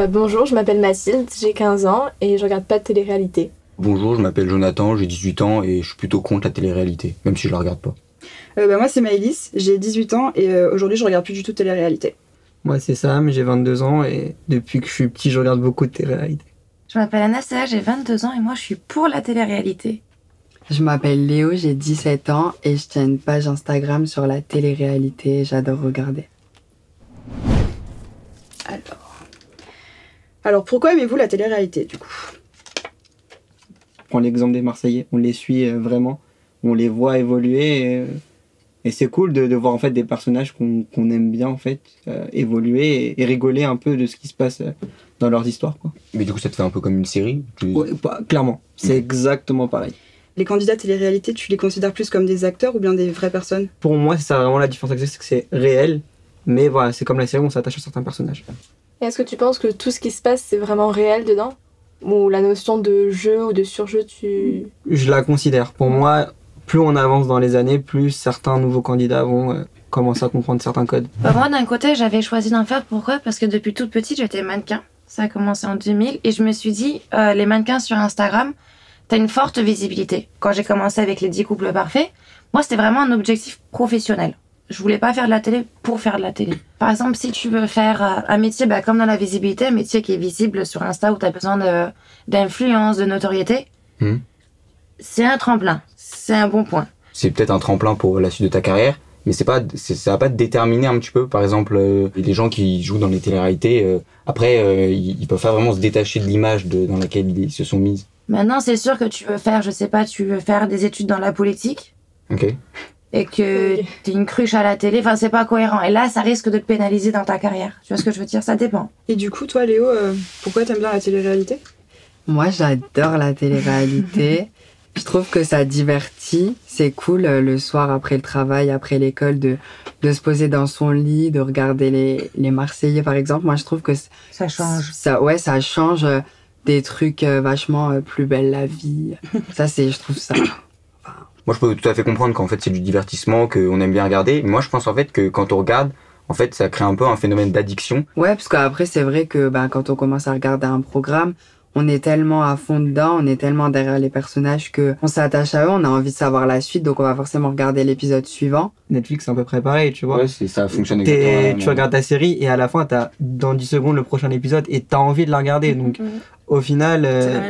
Bonjour, je m'appelle Mathilde, j'ai 15 ans et je regarde pas de télé-réalité. Bonjour, je m'appelle Jonathan, j'ai 18 ans et je suis plutôt contre la télé-réalité, même si je la regarde pas. Moi c'est Maëlys, j'ai 18 ans et aujourd'hui je regarde plus du tout de télé-réalité. Moi c'est Sam, j'ai 22 ans et depuis que je suis petit je regarde beaucoup de télé-réalité. Je m'appelle Anastasia, j'ai 22 ans et moi je suis pour la télé-réalité. Je m'appelle Léo, j'ai 17 ans et je tiens une page Instagram sur la télé-réalité, j'adore regarder. Alors pourquoi aimez-vous la télé-réalité du coup ? Je prends l'exemple des Marseillais, on les suit vraiment, on les voit évoluer et c'est cool de voir en fait des personnages qu'on aime bien en fait évoluer et rigoler un peu de ce qui se passe dans leurs histoires, quoi. Mais du coup ça te fait un peu comme une série Ouais, clairement, c'est exactement pareil. Les candidats télé-réalité, tu les considères plus comme des acteurs ou bien des vraies personnes ? Pour moi c'est ça vraiment la différence, c'est que c'est réel, mais voilà, c'est comme la série, on s'attache à certains personnages. Et est-ce que tu penses que tout ce qui se passe c'est vraiment réel dedans ? Ou la notion de jeu ou de surjeu, Je la considère. Pour moi, plus on avance dans les années, plus certains nouveaux candidats vont commencer à comprendre certains codes. Moi d'un côté j'avais choisi d'en faire, pourquoi ? Parce que depuis toute petite j'étais mannequin. Ça a commencé en 2000 et je me suis dit, les mannequins sur Instagram, t'as une forte visibilité. Quand j'ai commencé avec les 10 couples parfaits, moi c'était vraiment un objectif professionnel. Je voulais pas faire de la télé pour faire de la télé. Par exemple, si tu veux faire un métier, comme dans la visibilité, un métier qui est visible sur Insta où t'as besoin d'influence, de notoriété, c'est un tremplin, c'est un bon point. C'est peut-être un tremplin pour la suite de ta carrière, mais ça va pas te déterminer un petit peu. Par exemple, les gens qui jouent dans les télé-réalités, après, ils peuvent pas vraiment se détacher de l'image dans laquelle ils se sont mis. Maintenant, c'est sûr que tu veux faire des études dans la politique. Ok. Et que t'es une cruche à la télé, c'est pas cohérent. Et là, ça risque de te pénaliser dans ta carrière. Tu vois ce que je veux dire ? Ça dépend. Et du coup, toi Léo, pourquoi t'aimes bien la télé-réalité ? Moi j'adore la télé-réalité, je trouve que ça divertit, c'est cool le soir après le travail, après l'école, de se poser dans son lit, de regarder les Marseillais par exemple. Moi je trouve que ça change. Ça change des trucs vachement plus belle la vie. Je trouve ça... Moi, je peux tout à fait comprendre qu'en fait, c'est du divertissement, qu'on aime bien regarder. Mais moi, je pense en fait que quand on regarde, en fait, ça crée un peu un phénomène d'addiction. Ouais, parce qu'après, c'est vrai que quand on commence à regarder un programme, on est tellement à fond dedans, on est tellement derrière les personnages qu'on s'attache à eux, on a envie de savoir la suite, donc on va forcément regarder l'épisode suivant. Netflix, c'est à peu près pareil, tu vois. Ouais, ça fonctionne exactement. Tu regardes ta série et à la fin, t'as dans 10 secondes le prochain épisode et t'as envie de la regarder. Donc, au final,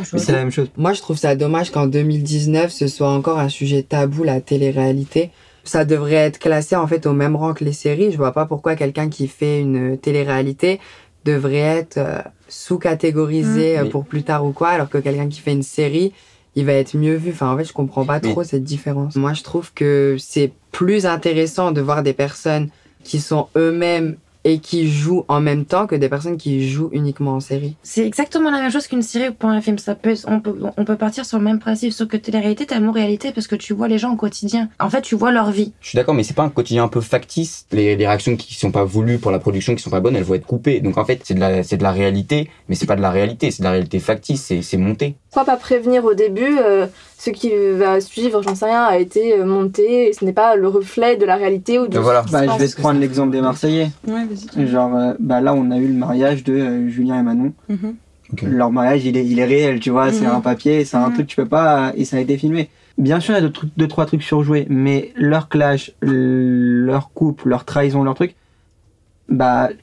c'est la même chose. Moi, je trouve ça dommage qu'en 2019, ce soit encore un sujet tabou, la télé-réalité. Ça devrait être classé en fait au même rang que les séries. Je vois pas pourquoi quelqu'un qui fait une télé-réalité devrait être sous-catégorisé pour plus tard ou quoi, alors que quelqu'un qui fait une série, il va être mieux vu. En fait, je comprends pas trop cette différence. Moi, je trouve que c'est plus intéressant de voir des personnes qui sont eux-mêmes et qui jouent en même temps que des personnes qui jouent uniquement en série. C'est exactement la même chose qu'une série ou pour un film. On peut partir sur le même principe, sauf que télé-réalité, t'as le mot réalité parce que tu vois les gens au quotidien. En fait, tu vois leur vie. Je suis d'accord, mais c'est pas un quotidien un peu factice. Les réactions qui sont pas voulues pour la production, qui sont pas bonnes, elles vont être coupées. Donc en fait, c'est de la réalité, mais c'est pas de la réalité, c'est de la réalité factice, c'est monté. Pourquoi pas prévenir au début ce qui va suivre, j'en sais rien, a été monté et ce n'est pas le reflet de la réalité ou de voilà. Je vais te prendre l'exemple des Marseillais. Ouais, vas-y. Genre, là, on a eu le mariage de Julien et Manon. Okay. Leur mariage, il est réel, tu vois, c'est un papier, c'est un truc, tu peux pas, et ça a été filmé. Bien sûr, il y a deux, trois trucs surjoués, mais leur clash, leur couple, leur trahison, leur truc,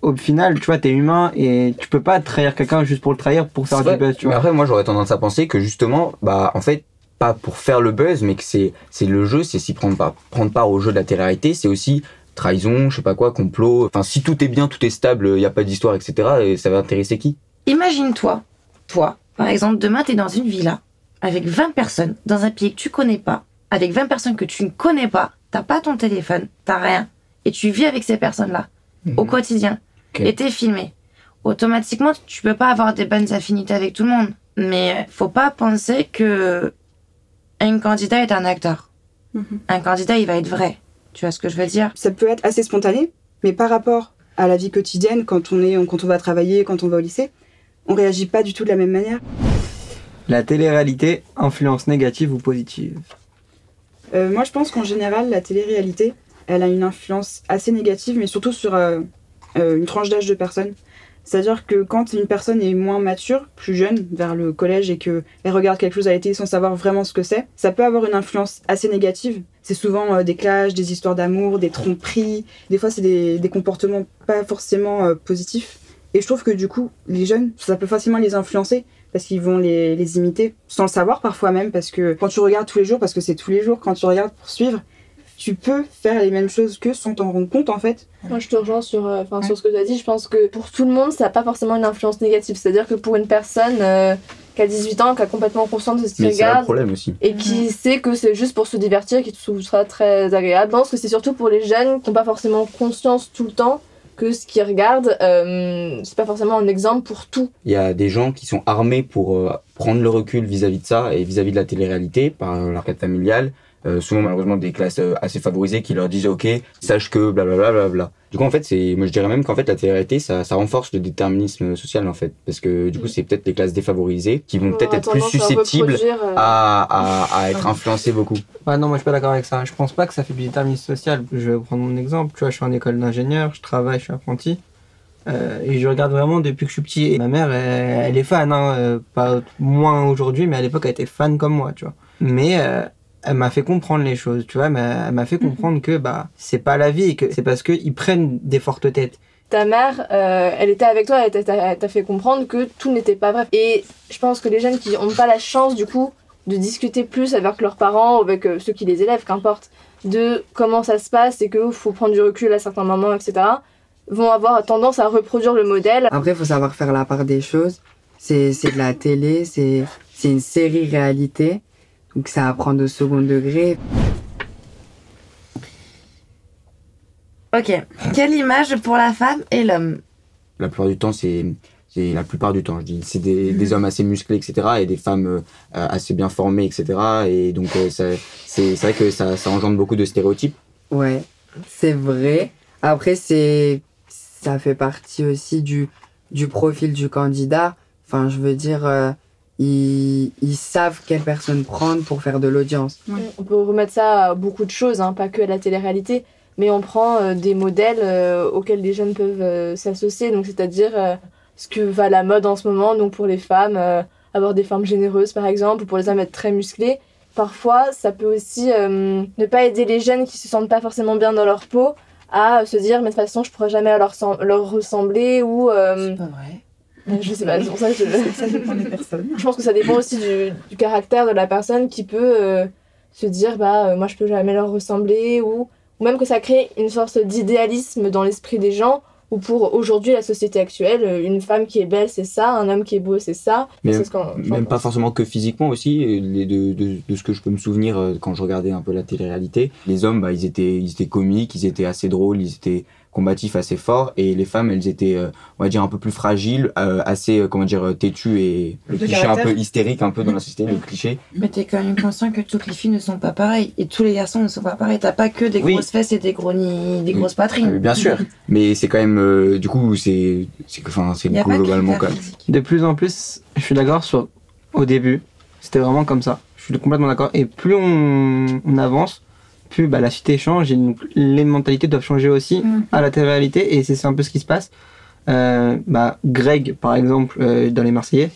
au final, tu vois, t'es humain et tu peux pas trahir quelqu'un juste pour le trahir, pour faire du buzz, tu vois. Mais après, moi, j'aurais tendance à penser que justement, en fait, pas pour faire le buzz, mais que c'est le jeu, c'est s'y prendre part au jeu de la télé-réalité, c'est aussi trahison, je sais pas quoi, complot. Enfin, si tout est bien, tout est stable, il y a pas d'histoire, etc., et ça va intéresser qui ? Imagine-toi, par exemple, demain t'es dans une villa avec 20 personnes, dans un pays que tu connais pas, avec 20 personnes que tu ne connais pas, t'as pas ton téléphone, t'as rien, et tu vis avec ces personnes-là, au quotidien, et t'es filmé. Automatiquement, tu peux pas avoir des bonnes affinités avec tout le monde, mais faut pas penser que un candidat est un acteur. Un candidat, il va être vrai. Tu vois ce que je veux dire ? Ça peut être assez spontané, mais par rapport à la vie quotidienne, quand on va travailler, quand on va au lycée, on réagit pas du tout de la même manière. La télé-réalité, influence négative ou positive ? Moi, je pense qu'en général, la télé-réalité, elle a une influence assez négative, mais surtout sur une tranche d'âge de personnes. C'est-à-dire que quand une personne est moins mature, plus jeune, vers le collège, et qu'elle regarde quelque chose à la télé sans savoir vraiment ce que c'est, ça peut avoir une influence assez négative. C'est souvent des clashs, des histoires d'amour, des tromperies. Des fois, c'est des comportements pas forcément positifs. Et je trouve que du coup, les jeunes, ça peut facilement les influencer parce qu'ils vont les imiter, sans le savoir parfois même, parce que quand tu regardes tous les jours, parce que c'est tous les jours, quand tu regardes pour suivre, tu peux faire les mêmes choses qu'eux sans t'en rendre compte en fait. Moi je te rejoins sur ce que tu as dit. Je pense que pour tout le monde ça n'a pas forcément une influence négative. C'est-à-dire que pour une personne qui a 18 ans, qui a complètement conscience de ce qu'il Mais c'est un regarde problème aussi. et qui sait que c'est juste pour se divertir, qui trouve ça très agréable. Je pense que c'est surtout pour les jeunes qui n'ont pas forcément conscience tout le temps que ce qu'ils regardent, c'est pas forcément un exemple pour tout. Il y a des gens qui sont armés pour prendre le recul vis-à-vis de ça et vis-à-vis de la télé-réalité par leur cadre familial. Souvent malheureusement des classes assez favorisées qui leur disent ok, sache que blablabla. Bla, bla, bla. Du coup en fait moi je dirais même qu'en fait la télé-réalité ça renforce le déterminisme social en fait, parce que du coup c'est peut-être les classes défavorisées qui vont peut-être être plus susceptibles à être influencées beaucoup. Ouais, non, moi je suis pas d'accord avec ça. Je pense pas que ça fait du déterminisme social. Je vais prendre mon exemple. Tu vois, je suis en école d'ingénieur, je travaille, je suis apprenti. Et je regarde vraiment depuis que je suis petit. Et ma mère, elle est fan, hein, pas moins aujourd'hui, mais à l'époque elle était fan comme moi, tu vois. Mais elle m'a fait comprendre les choses, tu vois. Elle m'a fait comprendre que c'est pas la vie et que c'est parce qu'ils prennent des fortes têtes. Ta mère, elle était avec toi, elle t'a fait comprendre que tout n'était pas vrai. Et je pense que les jeunes qui n'ont pas la chance, du coup, de discuter plus avec leurs parents, avec ceux qui les élèvent, qu'importe, de comment ça se passe et qu'il faut prendre du recul à certains moments, etc., vont avoir tendance à reproduire le modèle. Après, il faut savoir faire la part des choses. C'est de la télé, c'est une série réalité. Donc ça apprend de second degré. Ok. Quelle image pour la femme et l'homme? La plupart du temps c'est la plupart du temps, je dis, c'est des hommes assez musclés, etc., et des femmes assez bien formées, etc., et donc c'est vrai que ça engendre beaucoup de stéréotypes. Ouais, c'est vrai. Après, ça fait partie aussi du profil du candidat. Enfin, je veux dire, ils savent quelle personne prendre pour faire de l'audience. On peut remettre ça à beaucoup de choses, hein, pas que à la télé-réalité, mais on prend des modèles auxquels les jeunes peuvent s'associer, donc c'est-à-dire ce que va la mode en ce moment, donc pour les femmes, avoir des formes généreuses par exemple, ou pour les hommes être très musclés. Parfois, ça peut aussi ne pas aider les jeunes qui se sentent pas forcément bien dans leur peau à se dire mais de toute façon je pourrais jamais leur ressembler ou... C'est pas vrai. Je sais pas, c'est pour ça que Ça dépend des personnes. je pense que ça dépend aussi du caractère de la personne qui peut se dire moi je peux jamais leur ressembler ou même que ça crée une sorte d'idéalisme dans l'esprit des gens où pour aujourd'hui la société actuelle une femme qui est belle c'est ça, un homme qui est beau c'est ça. Mais c'est ce qu'on même pas forcément que physiquement aussi, de ce que je peux me souvenir quand je regardais un peu la télé-réalité, les hommes ils étaient comiques, ils étaient assez drôles, ils étaient combatifs assez forts, et les femmes elles étaient on va dire un peu plus fragiles, assez têtues et le cliché un peu hystérique un peu dans la société, le cliché. Mais t'es quand même conscient que toutes les filles ne sont pas pareilles et tous les garçons ne sont pas pareils. T'as pas que des grosses fesses et des grosses poitrines. Bien sûr, mais c'est quand même du coup c'est globalement quand même. De plus en plus, je suis d'accord au début, c'était vraiment comme ça. Je suis complètement d'accord. Et plus on avance, plus la cité change et donc les mentalités doivent changer aussi à la télé-réalité, et c'est un peu ce qui se passe. Greg par exemple dans les Marseillais,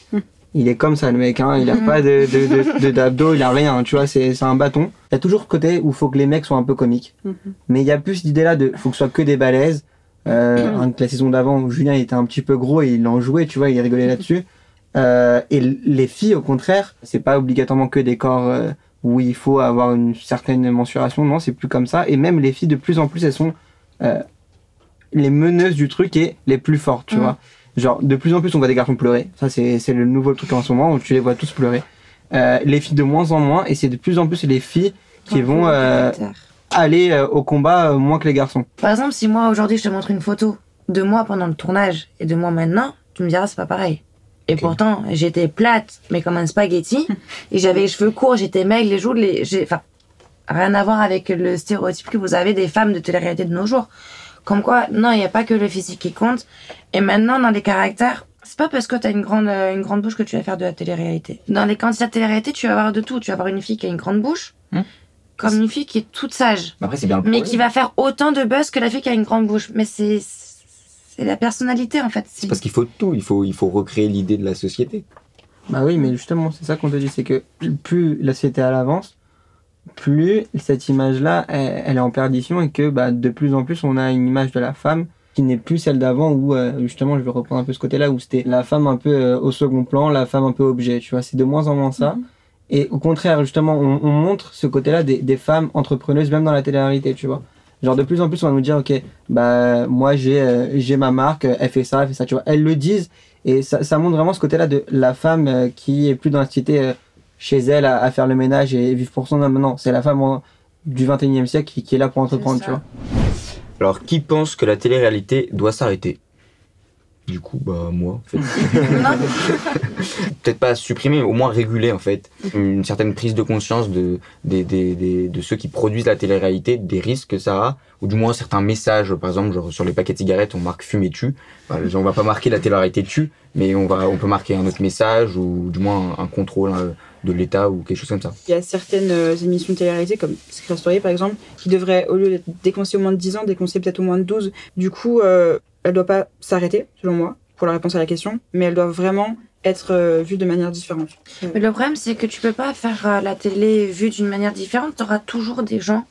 il est comme ça le mec, hein, il a pas d'abdos, il a rien, tu vois, c'est un bâton. Il y a toujours ce côté où il faut que les mecs soient un peu comiques, mais il y a plus cette idée là de faut que ce soit que des balèzes. La saison d'avant où Julien était un petit peu gros et il en jouait, tu vois, il rigolait là-dessus. Et les filles au contraire, c'est pas obligatoirement que des corps où il faut avoir une certaine mensuration, non, c'est plus comme ça. Et même les filles, de plus en plus, elles sont les meneuses du truc et les plus fortes, tu vois. Genre, de plus en plus, on voit des garçons pleurer. Ça, c'est le nouveau truc en ce moment, où tu les vois tous pleurer. Les filles de moins en moins, et c'est de plus en plus les filles qui vont aller au combat moins que les garçons. Par exemple, si moi, aujourd'hui, je te montre une photo de moi pendant le tournage et de moi maintenant, tu me diras, c'est pas pareil. Et pourtant, j'étais plate, mais comme un spaghetti, et j'avais les cheveux courts, j'étais maigre, les joues, enfin, rien à voir avec le stéréotype que vous avez des femmes de télé-réalité de nos jours. Comme quoi, non, il n'y a pas que le physique qui compte. Et maintenant, dans les caractères, c'est pas parce que t'as une grande bouche que tu vas faire de la télé-réalité. Dans les candidats de télé-réalité, tu vas avoir de tout. Tu vas avoir une fille qui a une grande bouche, comme une fille qui est toute sage. Après, c'est bien le mais qui va faire autant de buzz que la fille qui a une grande bouche. Mais c'est C'est la personnalité en fait. C'est parce qu'il faut tout, il faut recréer l'idée de la société. Bah oui, mais justement, c'est ça qu'on te dit, c'est que plus la société elle avance, plus cette image-là, elle est en perdition et que de plus en plus, on a une image de la femme qui n'est plus celle d'avant où, justement, je vais reprendre un peu ce côté-là, où c'était la femme un peu au second plan, la femme un peu objet, tu vois, c'est de moins en moins ça. Et au contraire, justement, on montre ce côté-là des femmes entrepreneuses, même dans la télé-réalité, tu vois. Genre, de plus en plus, on va nous dire, ok, moi, j'ai ma marque, elle fait ça, tu vois. Elles le disent, et ça montre vraiment ce côté-là de la femme qui est plus dans la société chez elle à faire le ménage et vivre pour son homme. Non, c'est la femme du 21e siècle qui est là pour entreprendre, tu vois. Alors, qui pense que la télé-réalité doit s'arrêter? Du coup, moi, en fait. Peut-être pas supprimer, mais au moins réguler, en fait. Une certaine prise de conscience de ceux qui produisent la télé-réalité, des risques que ça a, ou du moins certains messages. Par exemple, genre sur les paquets de cigarettes, on marque fumer tue. On va pas marquer la télé-réalité tue, mais on peut marquer un autre message, ou du moins un contrôle de l'État, ou quelque chose comme ça. Il y a certaines émissions de télé-réalité, comme Secret Story par exemple, qui devraient, au lieu d'être déconseillées au moins de 10 ans, déconseillées peut-être au moins de 12. Du coup, elle doit pas s'arrêter, selon moi, pour la réponse à la question, mais elle doit vraiment être vue de manière différente. Mais le problème, c'est que tu peux pas faire la télé vue d'une manière différente. Tu auras toujours des gens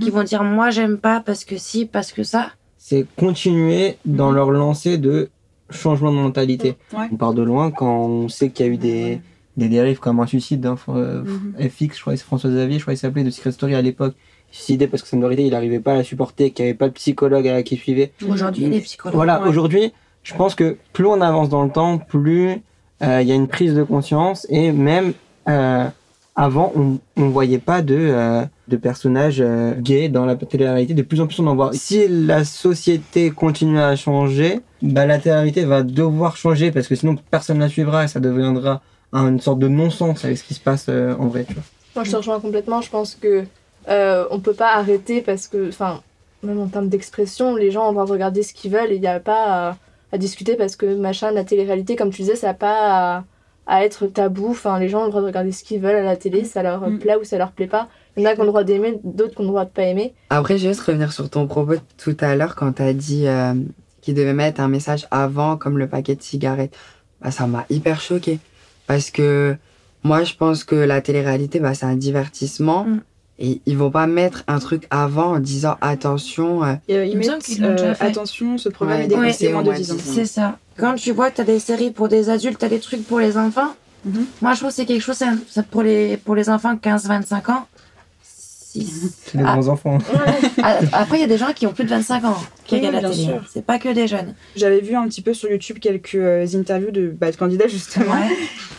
qui vont dire moi j'aime pas parce que si, parce que ça. C'est continuer dans leur lancée de changement de mentalité. On part de loin quand on sait qu'il y a eu des dérives comme un suicide FX, je crois que c'est François Xavier, je crois qu'il s'appelait, de Secret Story à l'époque. Suicidé parce que sa minorité, il n'arrivait pas à la supporter, qu'il n'y avait pas de psychologue qui suivait. Aujourd'hui, il y a des psychologues. Voilà, aujourd'hui, je pense que plus on avance dans le temps, plus il y a une prise de conscience et même avant, on voyait pas de personnages gays dans la télé-réalité. De plus en plus, on en voit. Si la société continue à changer, la télé-réalité va devoir changer parce que sinon personne ne la suivra et ça deviendra une sorte de non-sens avec ce qui se passe en vrai. Tu vois. Moi, je te rejoins complètement. Je pense que on peut pas arrêter parce que, même en termes d'expression, les gens ont le droit de regarder ce qu'ils veulent et il n'y a pas à discuter parce que la télé-réalité, comme tu disais, ça n'a pas à être tabou. Les gens ont le droit de regarder ce qu'ils veulent à la télé, ça leur plaît ou ça leur plaît pas. Il y en a qui ont le droit d'aimer, d'autres qui ont le droit de pas aimer. Après, je vais juste revenir sur ton propos tout à l'heure quand tu as dit qu'il devait mettre un message avant, comme le paquet de cigarettes. Ça m'a hyper choquée. Parce que moi, je pense que la télé-réalité, c'est un divertissement. Et ils vont pas mettre un truc avant en disant attention. Ils mettent attention, ce programme est déconseillé moins de 10 ans. C'est ça. Quand tu vois que t'as des séries pour des adultes, t'as des trucs pour les enfants. Moi, je trouve que c'est quelque chose pour les enfants 15-25 ans. C'est des grands enfants. Après, il y a des gens qui ont plus de 25 ans qui regardent la télé. C'est pas que des jeunes. J'avais vu un petit peu sur YouTube quelques interviews de candidats, justement.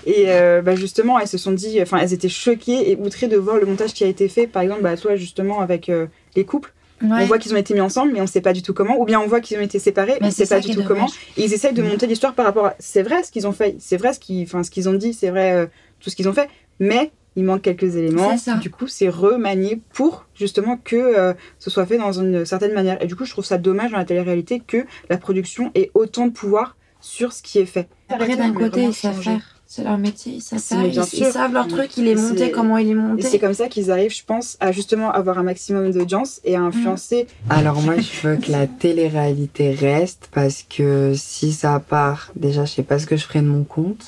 Et justement, elles se sont dit... elles étaient choquées et outrées de voir le montage qui a été fait. Par exemple, toi, justement, avec les couples. On voit qu'ils ont été mis ensemble, mais on sait pas du tout comment. Ou bien on voit qu'ils ont été séparés, mais on sait pas du tout comment. Et ils essayent de monter l'histoire par rapport à... C'est vrai ce qu'ils ont fait, c'est vrai ce qu'ils ont dit, c'est vrai tout ce qu'ils ont fait. Mais... il manque quelques éléments, du coup c'est remanié pour justement que ce soit fait dans une certaine manière. Et du coup je trouve ça dommage dans la télé-réalité que la production ait autant de pouvoir sur ce qui est fait. Après d'un côté ils savent faire, c'est leur métier, ils savent faire, ils savent leur truc, il est monté, comment il est monté. Et c'est comme ça qu'ils arrivent, je pense, à justement avoir un maximum d'audience et à influencer. Alors moi je veux que la télé-réalité reste parce que si ça part, déjà je sais pas ce que je ferai de mon compte.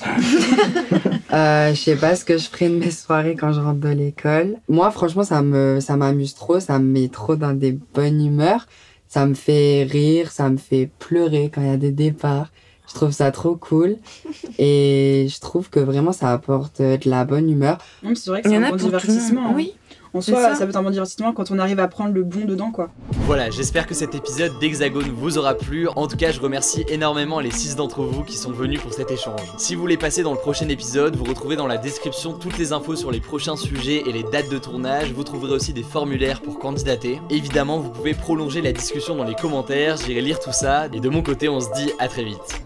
Je sais pas ce que je ferai de mes soirées quand je rentre de l'école. Moi franchement ça m'amuse trop, ça me met trop dans des bonnes humeurs. Ça me fait rire, ça me fait pleurer quand il y a des départs. Je trouve ça trop cool et je trouve que vraiment ça apporte de la bonne humeur. C'est vrai que c'est un bon divertissement. Oui. En soi, ça peut être un bon divertissement quand on arrive à prendre le bon dedans, quoi. Voilà, j'espère que cet épisode d'Hexagone vous aura plu. En tout cas, je remercie énormément les 6 d'entre vous qui sont venus pour cet échange. Si vous voulez passer dans le prochain épisode, vous retrouvez dans la description toutes les infos sur les prochains sujets et les dates de tournage. Vous trouverez aussi des formulaires pour candidater. Évidemment, vous pouvez prolonger la discussion dans les commentaires, j'irai lire tout ça. Et de mon côté, on se dit à très vite.